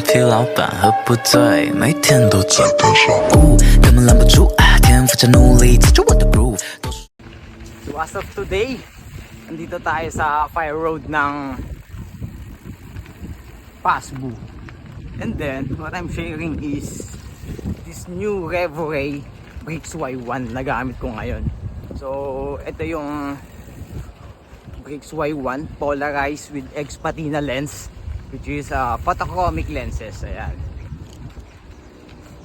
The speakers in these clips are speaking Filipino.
疲劳板喝不醉，每天都在感受。根本拦不住啊，天赋加努力，踩着我的 groove。So as of today, nandito tayo sa fire road ng Pasbu. And then, what I'm sharing is this new Revoray Brakes Y1 na gamit ko ngayon. So, ito yung Brakes Y1 polarized with X patina lens, which is photochromic lenses. Ayan.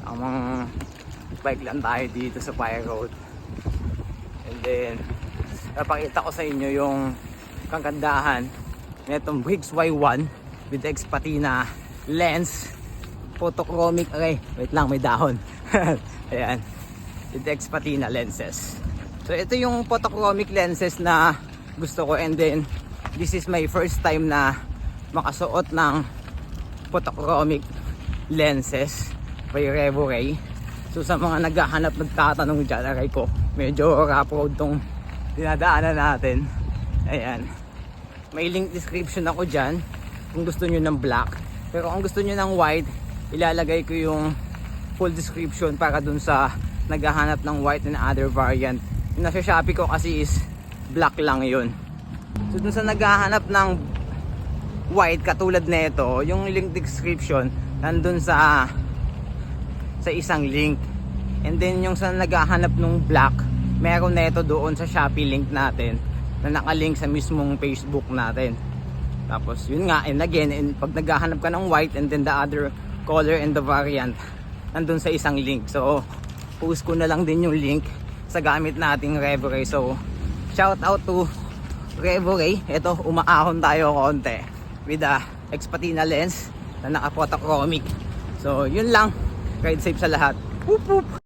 Ang bike lang tayo dito sa fire road. And then, napakita ko sa inyo yung kagandahan nitong Brakes Y1 with X patina lens, photochromic array. Wait lang, may dahon. Ayan, with X patina lenses. So ito yung photochromic lenses na gusto ko, and then this is my first time na makasuot ng photochromic lenses by Revoray. So sa mga naghahanap, nagtatanong dyan, aray ko, medyo rough road tong dinadaanan natin. Ayan, may link description ako dyan kung gusto nyo ng black. Pero kung gusto nyo ng white, ilalagay ko yung full description para dun sa naghahanap ng white and other variant. Yung nasa Shopee ko kasi is black lang yun. So dun sa naghahanap ng white katulad nito, yung link description nandun sa isang link. And then yung sa naghahanap ng black, meron nito doon sa Shopee link natin na nakalink sa mismong Facebook natin. Tapos yun nga, and again, and pag naghahanap ka ng white and then the other color and the variant nandun sa isang link. So post ko na lang din yung link sa gamit nating Revoray. So shout out to Revoray. Ito, umaahon tayo konti with a X patina lens na naka photochromic. So yun lang, ride safe sa lahat. Whoop whoop.